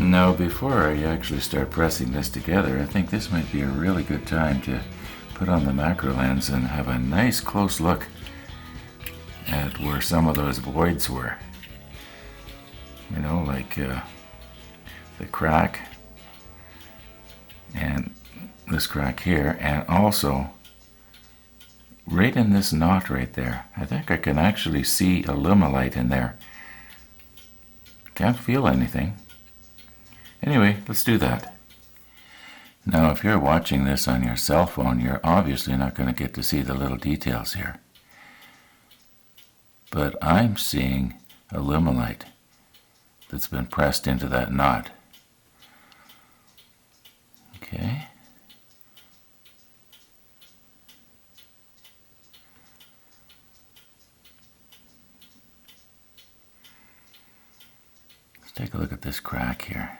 Now, before I actually start pressing this together, I think this might be a really good time to put on the macro lens and have a nice close look at where some of those voids were. You know, like the crack and this crack here, and also right in this knot right there. I think I can actually see illuminate in there. Can't feel anything. Anyway, let's do that. Now, if you're watching this on your cell phone, you're obviously not going to get to see the little details here. But I'm seeing illuminate that's been pressed into that knot. Okay. Let's take a look at this crack here.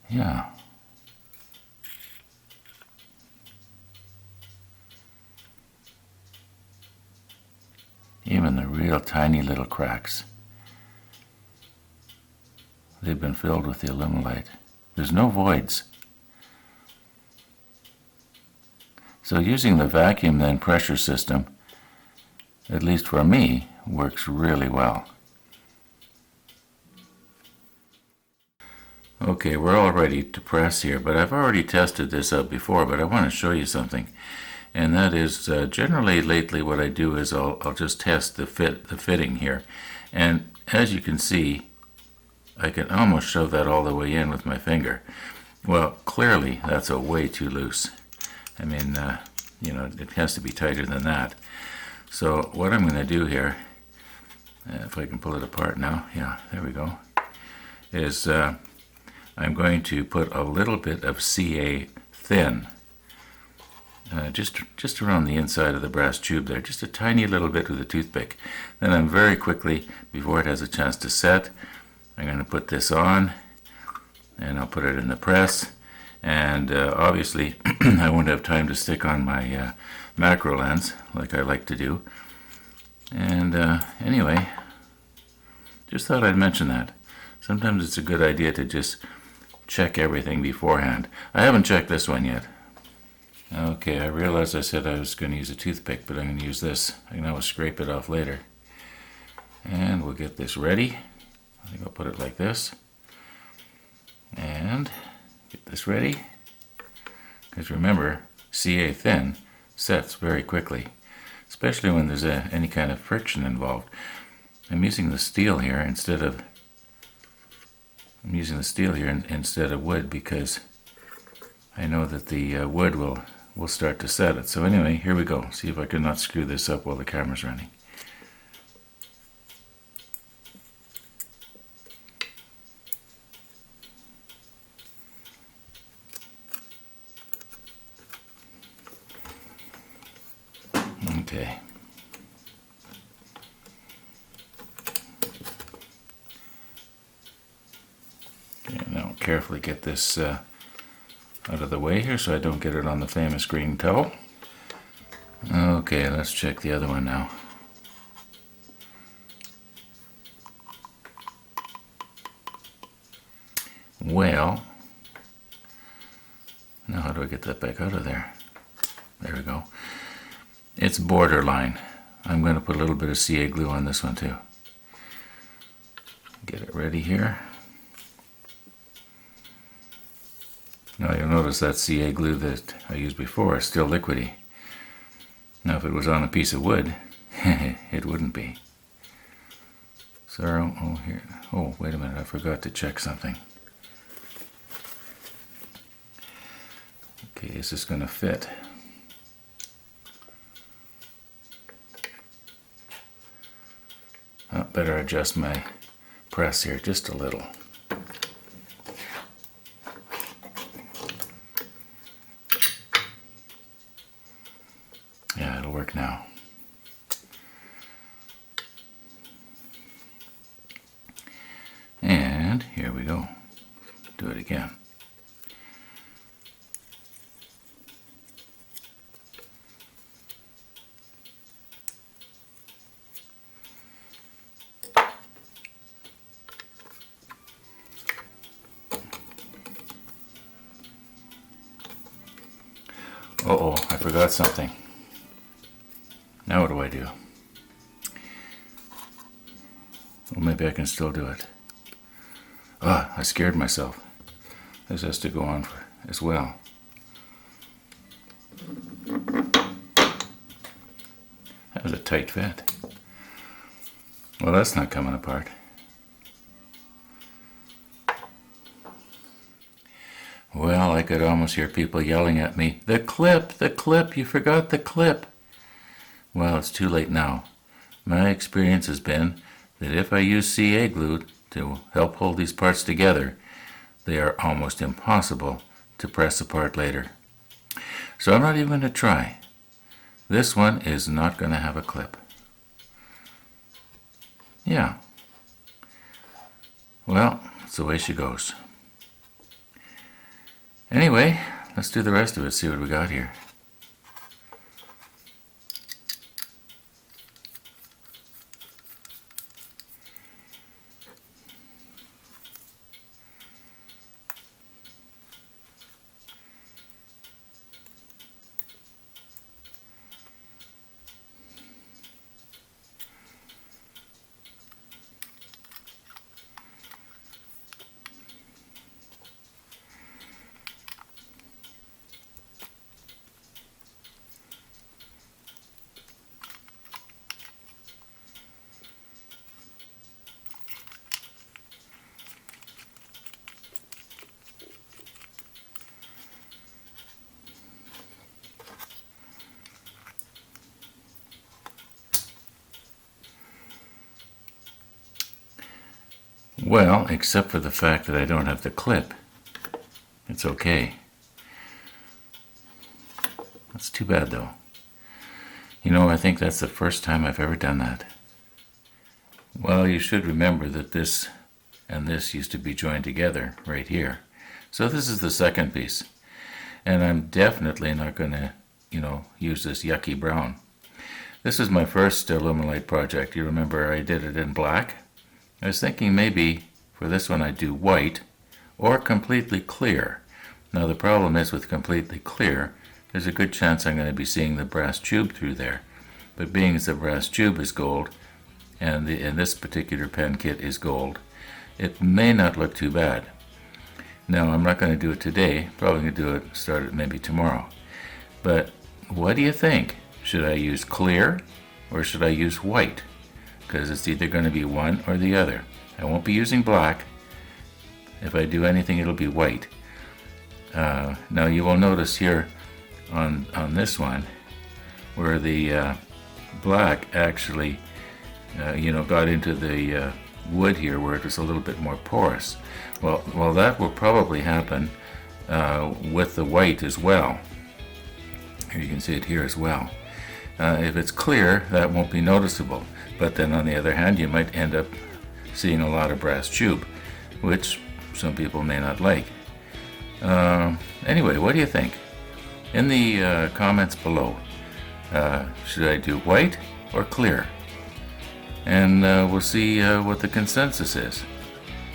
Yeah. Even the real tiny little cracks, they've been filled with the illuminate. There's no voids. So using the vacuum then pressure system, at least for me, works really well. Okay, we're all ready to press here, but I've already tested this out before, but I want to show you something. And that is, generally lately what I do is I'll just test the fitting here. And as you can see, I can almost shove that all the way in with my finger. Well, clearly that's a way too loose. I mean, you know, it has to be tighter than that. So what I'm going to do here, if I can pull it apart now, yeah, there we go, is I'm going to put a little bit of CA thin, just around the inside of the brass tube there, just a tiny little bit with a toothpick. Then I'm very quickly, before it has a chance to set, I'm going to put this on, and I'll put it in the press. And obviously, I won't have time to stick on my macro lens like I like to do. And anyway, just thought I'd mention that. Sometimes it's a good idea to just check everything beforehand. I haven't checked this one yet. Okay, I realized I said I was going to use a toothpick, but I'm going to use this. I can always scrape it off later. And we'll get this ready. I think I'll put it like this. And get this ready. Because remember, CA thin sets very quickly, especially when there's any kind of friction involved. I'm using the steel here instead of wood because I know that the wood will start to set it. So anyway, here we go. See if I can not screw this up while the camera's running. Okay. Now carefully get this out of the way here so I don't get it on the famous green towel. Okay, let's check the other one now. Well, now how do I get that back out of there? There we go. It's borderline. I'm going to put a little bit of CA glue on this one too. Get it ready here. Now you'll notice that CA glue that I used before is still liquidy. Now if it was on a piece of wood, it wouldn't be. So, wait a minute, I forgot to check something. Okay, is this going to fit? Oh, better adjust my press here just a little. Yeah, it'll work now. And here we go. Do it again. Uh-oh, I forgot something. Now what do I do? Well, maybe I can still do it. Ah, I scared myself. This has to go on as well. That was a tight fit. Well, that's not coming apart. Well, I could almost hear people yelling at me, the clip, you forgot the clip. Well, it's too late now. My experience has been that if I use CA glue to help hold these parts together, they are almost impossible to press apart later. So I'm not even going to try. This one is not going to have a clip. Yeah. Well, that's the way she goes. Anyway, let's do the rest of it, see what we got here. Well, except for the fact that I don't have the clip. It's okay. That's too bad, though. You know, I think that's the first time I've ever done that. Well, you should remember that this and this used to be joined together right here. So this is the second piece. And I'm definitely not going to, use this yucky brown. This is my first Illuminate project. You remember I did it in black? I was thinking maybe for this one I'd do white or completely clear. Now the problem is with completely clear, there's a good chance I'm going to be seeing the brass tube through there. But being as the brass tube is gold, and this particular pen kit is gold, it may not look too bad. Now I'm not going to do it today, probably going to start it maybe tomorrow. But what do you think? Should I use clear or should I use white? Because it's either going to be one or the other. I won't be using black. If I do anything, it'll be white. Now you will notice here on this one where the black actually got into the wood here where it was a little bit more porous. Well, that will probably happen with the white as well. Here you can see it here as well. If it's clear, that won't be noticeable. But then on the other hand, you might end up seeing a lot of brass tube, which some people may not like. Anyway, what do you think? In the comments below, should I do white or clear? And we'll see what the consensus is.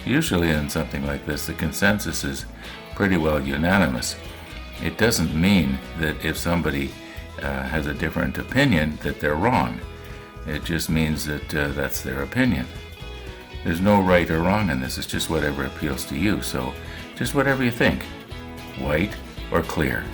Usually in something like this, the consensus is pretty well unanimous. It doesn't mean that if somebody has a different opinion that they're wrong. It just means that that's their opinion. There's no right or wrong in this. It's just whatever appeals to you. So just whatever you think, white or clear.